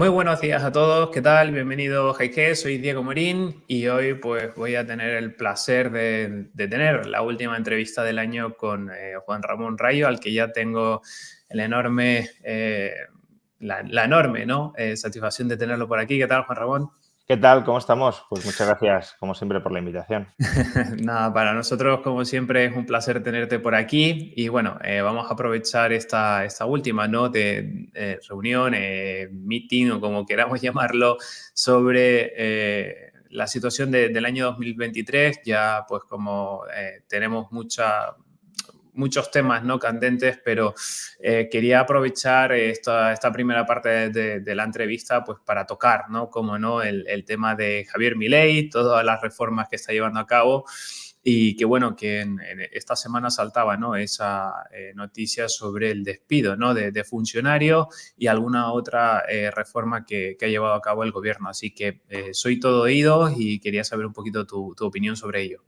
Muy buenos días a todos, ¿qué tal? Bienvenido, Jaike, soy Diego Morín y hoy pues voy a tener el placer de tener la última entrevista del año con Juan Ramón Rayo, al que ya tengo el enorme, la enorme, ¿no? Satisfacción de tenerlo por aquí. ¿Qué tal, Juan Ramón? ¿Qué tal? ¿Cómo estamos? Pues muchas gracias, como siempre, por la invitación. Nada, para nosotros, como siempre, es un placer tenerte por aquí y bueno, vamos a aprovechar esta última, ¿no? Reunión, meeting o como queramos llamarlo, sobre la situación del año 2023. Ya, pues, como tenemos muchos temas, ¿no? Candentes, pero quería aprovechar esta primera parte de la entrevista pues para tocar, ¿no? Como no, el tema de Javier Milei, todas las reformas que está llevando a cabo y que bueno, que en esta semana saltaba, ¿no? Esa noticia sobre el despido, ¿no? De funcionarios y alguna otra reforma que ha llevado a cabo el gobierno. Así que soy todo oídos y quería saber un poquito tu opinión sobre ello.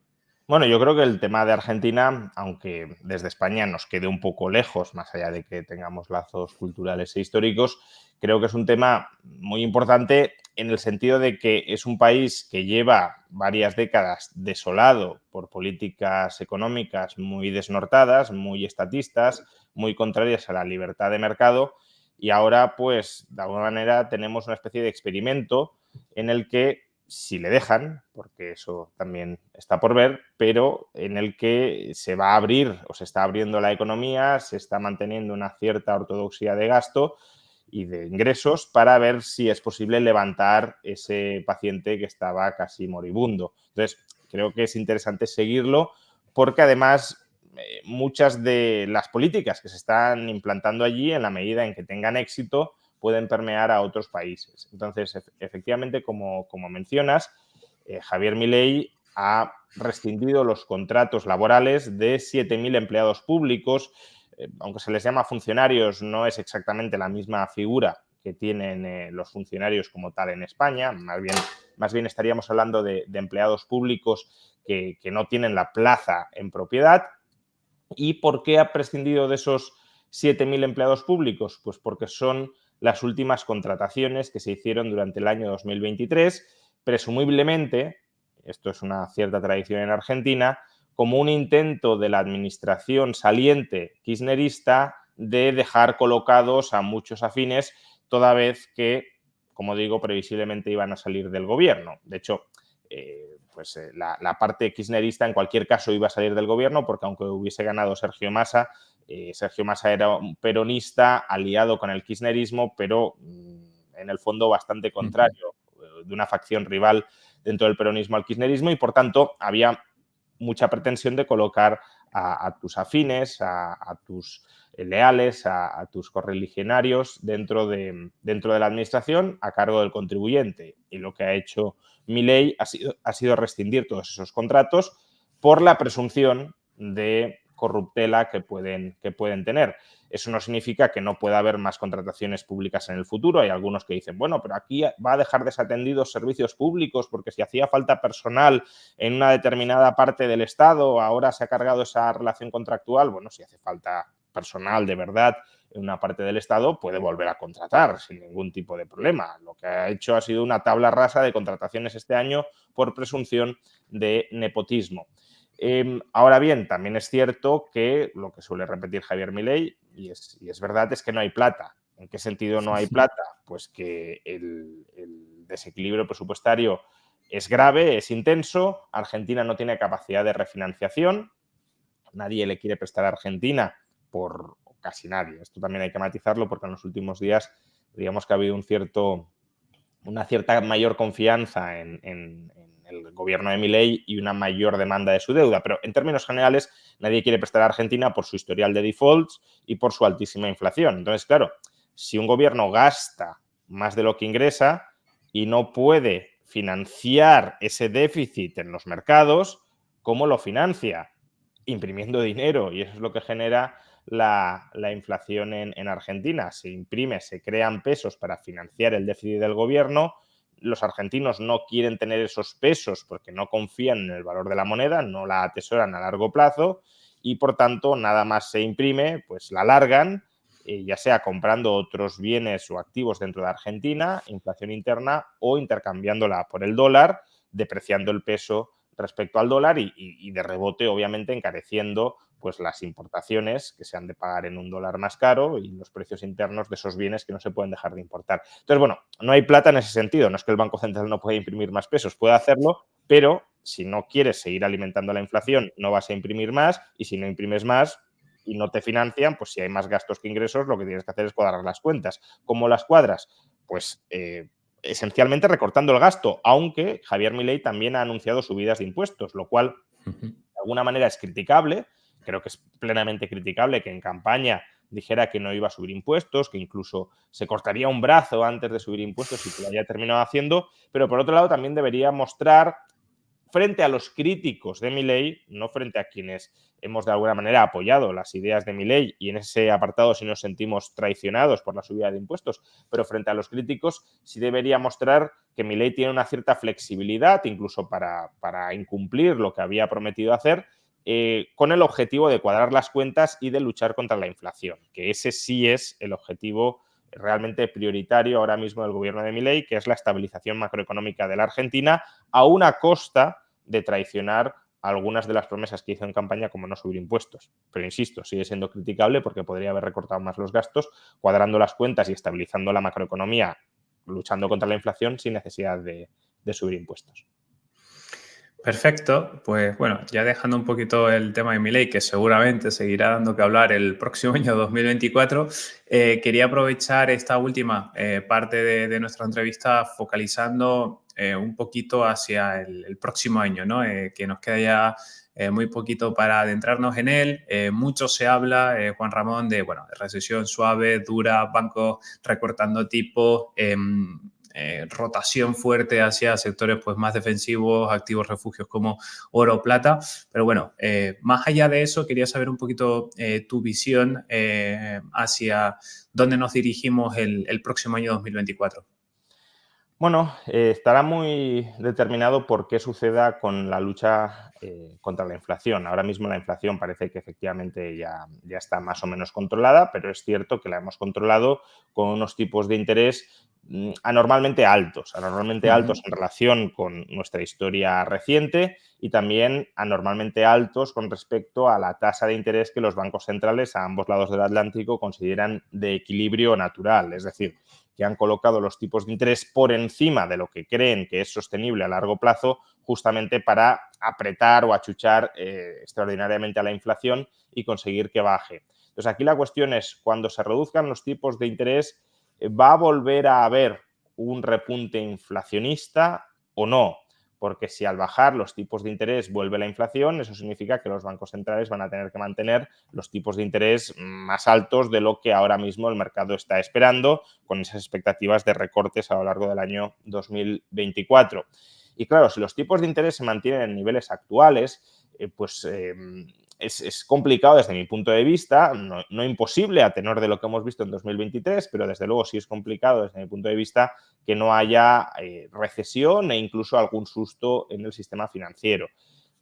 Bueno, yo creo que el tema de Argentina, aunque desde España nos quede un poco lejos, más allá de que tengamos lazos culturales e históricos, creo que es un tema muy importante en el sentido de que es un país que lleva varias décadas desolado por políticas económicas muy desnortadas, muy estatistas, muy contrarias a la libertad de mercado y ahora, pues, de alguna manera tenemos una especie de experimento en el que si le dejan, porque eso también está por ver, pero en el que se va a abrir o se está abriendo la economía, se está manteniendo una cierta ortodoxia de gasto y de ingresos para ver si es posible levantar ese paciente que estaba casi moribundo. Entonces, creo que es interesante seguirlo porque además muchas de las políticas que se están implantando allí, en la medida en que tengan éxito, pueden permear a otros países. Entonces, efectivamente, como mencionas, Javier Milei ha rescindido los contratos laborales de 7.000 empleados públicos. Aunque se les llama funcionarios, no es exactamente la misma figura que tienen los funcionarios como tal en España. Más bien estaríamos hablando de empleados públicos que no tienen la plaza en propiedad. ¿Y por qué ha prescindido de esos 7.000 empleados públicos? Pues porque son las últimas contrataciones que se hicieron durante el año 2023, presumiblemente, esto es una cierta tradición en Argentina, como un intento de la administración saliente kirchnerista de dejar colocados a muchos afines, toda vez que, como digo, previsiblemente iban a salir del gobierno. De hecho, la parte kirchnerista en cualquier caso iba a salir del gobierno porque aunque hubiese ganado Sergio Massa era un peronista aliado con el kirchnerismo, pero en el fondo bastante contrario, de una facción rival dentro del peronismo al kirchnerismo y por tanto había mucha pretensión de colocar a tus afines, a tus leales, a tus correligionarios dentro de la administración a cargo del contribuyente. Y lo que ha hecho Milei ha sido rescindir todos esos contratos por la presunción de corruptela que pueden tener. Eso no significa que no pueda haber más contrataciones públicas en el futuro. Hay algunos que dicen, bueno, pero aquí va a dejar desatendidos servicios públicos porque si hacía falta personal en una determinada parte del Estado, ahora se ha cargado esa relación contractual. Bueno, si hace falta personal de verdad en una parte del Estado, puede volver a contratar sin ningún tipo de problema. Lo que ha hecho ha sido una tabla rasa de contrataciones este año por presunción de nepotismo. Ahora bien, también es cierto que lo que suele repetir Javier Milei, y es verdad, es que no hay plata. ¿En qué sentido no hay plata? Pues que el desequilibrio presupuestario es grave, es intenso, Argentina no tiene capacidad de refinanciación, nadie le quiere prestar a Argentina por casi nadie. Esto también hay que matizarlo porque en los últimos días digamos que ha habido una cierta mayor confianza en el gobierno de Milei y una mayor demanda de su deuda. Pero en términos generales, nadie quiere prestar a Argentina por su historial de defaults y por su altísima inflación. Entonces, claro, si un gobierno gasta más de lo que ingresa y no puede financiar ese déficit en los mercados, ¿cómo lo financia? Imprimiendo dinero. Y eso es lo que genera la inflación en Argentina. Se imprime, se crean pesos para financiar el déficit del gobierno. Los argentinos no quieren tener esos pesos porque no confían en el valor de la moneda, no la atesoran a largo plazo y por tanto nada más se imprime, pues la largan ya sea comprando otros bienes o activos dentro de Argentina, inflación interna, o intercambiándola por el dólar, depreciando el peso respecto al dólar y de rebote, obviamente, encareciendo pues las importaciones que se han de pagar en un dólar más caro y los precios internos de esos bienes que no se pueden dejar de importar. Entonces, bueno, no hay plata en ese sentido. No es que el Banco Central no pueda imprimir más pesos, puede hacerlo, pero si no quieres seguir alimentando la inflación, no vas a imprimir más, y si no imprimes más y no te financian, pues si hay más gastos que ingresos, lo que tienes que hacer es cuadrar las cuentas. ¿Cómo las cuadras? Pues esencialmente recortando el gasto, aunque Javier Milei también ha anunciado subidas de impuestos, lo cual Ujú. de alguna manera es criticable. Creo que es plenamente criticable que en campaña dijera que no iba a subir impuestos, que incluso se cortaría un brazo antes de subir impuestos y que lo haya terminado haciendo, pero por otro lado también debería mostrar frente a los críticos de Milei, no frente a quienes hemos de alguna manera apoyado las ideas de Milei, y en ese apartado sí nos sentimos traicionados por la subida de impuestos, pero frente a los críticos sí debería mostrar que Milei tiene una cierta flexibilidad, incluso para incumplir lo que había prometido hacer, con el objetivo de cuadrar las cuentas y de luchar contra la inflación, que ese sí es el objetivo realmente prioritario ahora mismo del gobierno de Milei, que es la estabilización macroeconómica de la Argentina, a una costa de traicionar algunas de las promesas que hizo en campaña, como no subir impuestos. Pero insisto, sigue siendo criticable porque podría haber recortado más los gastos, cuadrando las cuentas y estabilizando la macroeconomía, luchando contra la inflación sin necesidad de subir impuestos. Perfecto, pues bueno, ya dejando un poquito el tema de Milei, que seguramente seguirá dando que hablar el próximo año 2024, quería aprovechar esta última parte de nuestra entrevista focalizando un poquito hacia el próximo año, ¿no? Que nos queda ya muy poquito para adentrarnos en él. Mucho se habla, Juan Ramón, de bueno, recesión suave, dura, bancos recortando tipos, rotación fuerte hacia sectores pues, más defensivos, activos refugios como oro o plata. Pero bueno, más allá de eso, quería saber un poquito tu visión hacia dónde nos dirigimos el próximo año 2024. Bueno, estará muy determinado por qué suceda con la lucha contra la inflación. Ahora mismo la inflación parece que efectivamente ya está más o menos controlada, pero es cierto que la hemos controlado con unos tipos de interés anormalmente altos en relación con nuestra historia reciente, y también anormalmente altos con respecto a la tasa de interés que los bancos centrales a ambos lados del Atlántico consideran de equilibrio natural. Es decir, que han colocado los tipos de interés por encima de lo que creen que es sostenible a largo plazo, justamente para apretar o achuchar extraordinariamente a la inflación y conseguir que baje. Entonces, aquí la cuestión es, cuando se reduzcan los tipos de interés, ¿va a volver a haber un repunte inflacionista o no? Porque si al bajar los tipos de interés vuelve la inflación, eso significa que los bancos centrales van a tener que mantener los tipos de interés más altos de lo que ahora mismo el mercado está esperando, con esas expectativas de recortes a lo largo del año 2024. Y claro, si los tipos de interés se mantienen en niveles actuales, es complicado desde mi punto de vista, no imposible a tenor de lo que hemos visto en 2023, pero desde luego sí es complicado desde mi punto de vista que no haya recesión e incluso algún susto en el sistema financiero.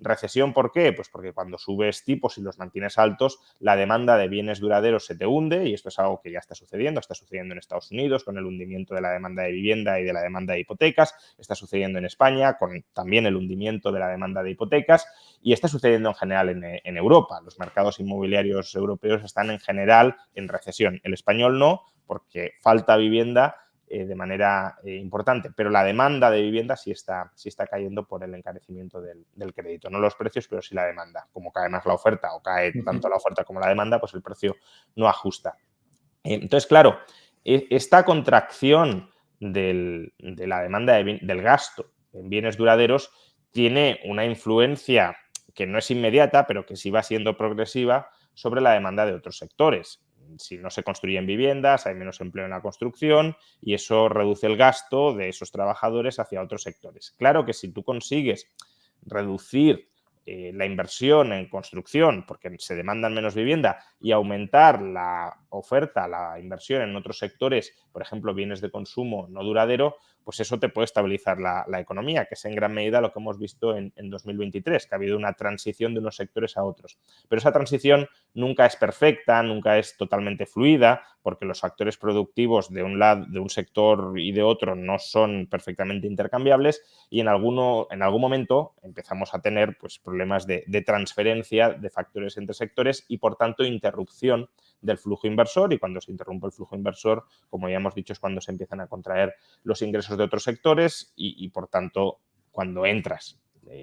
¿Recesión por qué? Pues porque cuando subes tipos y los mantienes altos, la demanda de bienes duraderos se te hunde, y esto es algo que ya está sucediendo en Estados Unidos con el hundimiento de la demanda de vivienda y de la demanda de hipotecas, está sucediendo en España con también el hundimiento de la demanda de hipotecas, y está sucediendo en general en Europa. Los mercados inmobiliarios europeos están en general en recesión. El español no, porque falta vivienda de manera importante, pero la demanda de vivienda sí está cayendo por el encarecimiento del crédito. No los precios, pero sí la demanda. Como cae más la oferta o cae tanto la oferta como la demanda, pues el precio no ajusta. Entonces, claro, esta contracción de la demanda del gasto en bienes duraderos tiene una influencia que no es inmediata, pero que sí va siendo progresiva sobre la demanda de otros sectores. Si no se construyen viviendas, hay menos empleo en la construcción, y eso reduce el gasto de esos trabajadores hacia otros sectores. Claro que si tú consigues reducir la inversión en construcción, porque se demandan menos vivienda, y aumentar la oferta, la inversión en otros sectores, por ejemplo, bienes de consumo no duradero, pues eso te puede estabilizar la economía, que es en gran medida lo que hemos visto en 2023, que ha habido una transición de unos sectores a otros. Pero esa transición nunca es perfecta, nunca es totalmente fluida, porque los factores productivos de un lado, de un sector y de otro no son perfectamente intercambiables, y en algún momento empezamos a tener pues, problemas de transferencia de factores entre sectores y, por tanto, interrupción del flujo inversor, y cuando se interrumpe el flujo inversor, como ya hemos dicho, es cuando se empiezan a contraer los ingresos de otros sectores y por tanto, cuando entras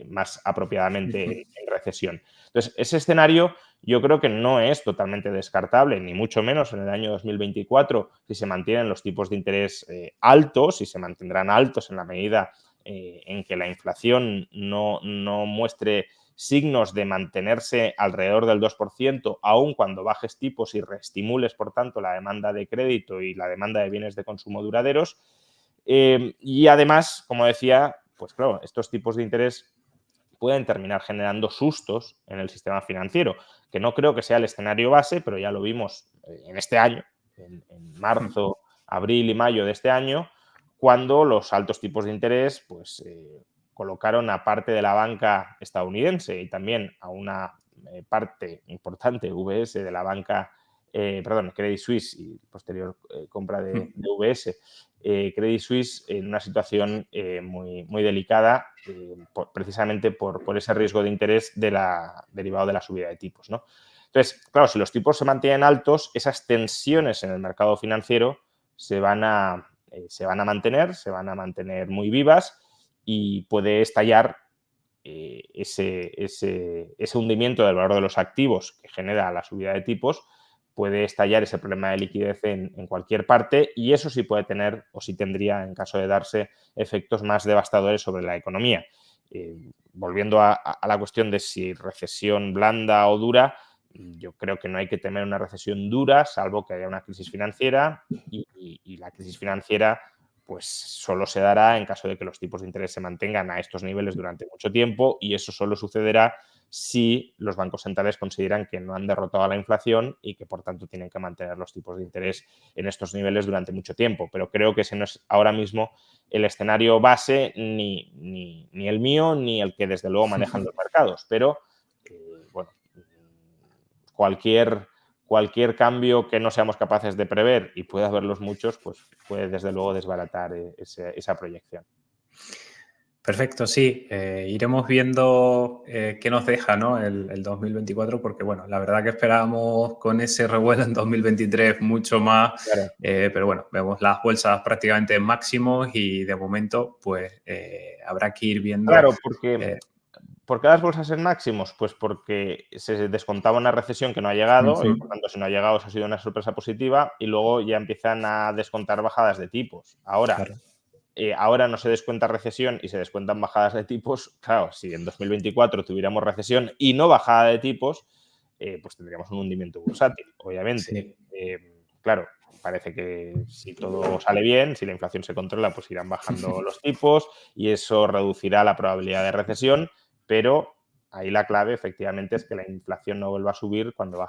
más apropiadamente en recesión. Entonces, ese escenario yo creo que no es totalmente descartable, ni mucho menos en el año 2024, si se mantienen los tipos de interés altos, y se mantendrán altos en la medida en que la inflación no muestre signos de mantenerse alrededor del 2%, aun cuando bajes tipos y reestimules, por tanto, la demanda de crédito y la demanda de bienes de consumo duraderos. Y además, como decía, pues claro, estos tipos de interés pueden terminar generando sustos en el sistema financiero, que no creo que sea el escenario base, pero ya lo vimos en este año, en marzo, abril y mayo de este año, cuando los altos tipos de interés pues, colocaron a parte de la banca estadounidense y también a una parte importante, UBS, de la banca, Credit Suisse y posterior compra de UBS, Credit Suisse en una situación muy delicada, precisamente por ese riesgo de interés derivado de la subida de tipos, ¿no? Entonces, claro, si los tipos se mantienen altos, esas tensiones en el mercado financiero se van a mantener muy vivas, y puede estallar ese hundimiento del valor de los activos que genera la subida de tipos. Puede estallar ese problema de liquidez en cualquier parte, y eso sí puede tener, o sí tendría, en caso de darse, efectos más devastadores sobre la economía. Volviendo a la cuestión de si recesión blanda o dura, yo creo que no hay que temer una recesión dura, salvo que haya una crisis financiera, y la crisis financiera pues solo se dará en caso de que los tipos de interés se mantengan a estos niveles durante mucho tiempo, y eso solo sucederá si los bancos centrales consideran que no han derrotado a la inflación y que, por tanto, tienen que mantener los tipos de interés en estos niveles durante mucho tiempo. Pero creo que ese no es ahora mismo el escenario base, ni el mío, ni el que, desde luego, manejan los mercados. Pero, bueno, cualquier cambio que no seamos capaces de prever, y puede haberlos muchos, pues puede, desde luego, desbaratar esa proyección. Perfecto, sí. Iremos viendo qué nos deja, ¿no? el 2024, porque bueno, la verdad que esperábamos con ese revuelo en 2023 mucho más, Claro. pero bueno, vemos las bolsas prácticamente en máximos, y de momento pues habrá que ir viendo. Claro, ¿por qué las bolsas en máximos? Pues porque se descontaba una recesión que no ha llegado, y por tanto, si no ha llegado, eso ha sido una sorpresa positiva, y luego ya empiezan a descontar bajadas de tipos. Claro. Ahora no se descuenta recesión y se descuentan bajadas de tipos. Claro, si en 2024 tuviéramos recesión y no bajada de tipos, pues tendríamos un hundimiento bursátil, obviamente. Sí. Claro, parece que si todo sale bien, si la inflación se controla, pues irán bajando los tipos, y eso reducirá la probabilidad de recesión, pero ahí la clave, efectivamente, es que la inflación no vuelva a subir cuando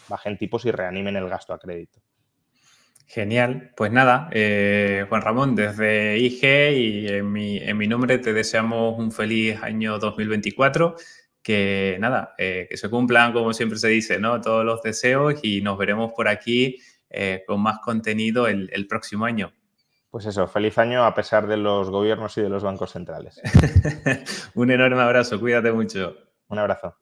bajen tipos y reanimen el gasto a crédito. Genial. Pues nada, Juan Ramón, desde IG y en mi nombre te deseamos un feliz año 2024. Que nada, que se cumplan, como siempre se dice, ¿no? Todos los deseos, y nos veremos por aquí con más contenido el próximo año. Pues eso, feliz año a pesar de los gobiernos y de los bancos centrales. Un enorme abrazo, cuídate mucho. Un abrazo.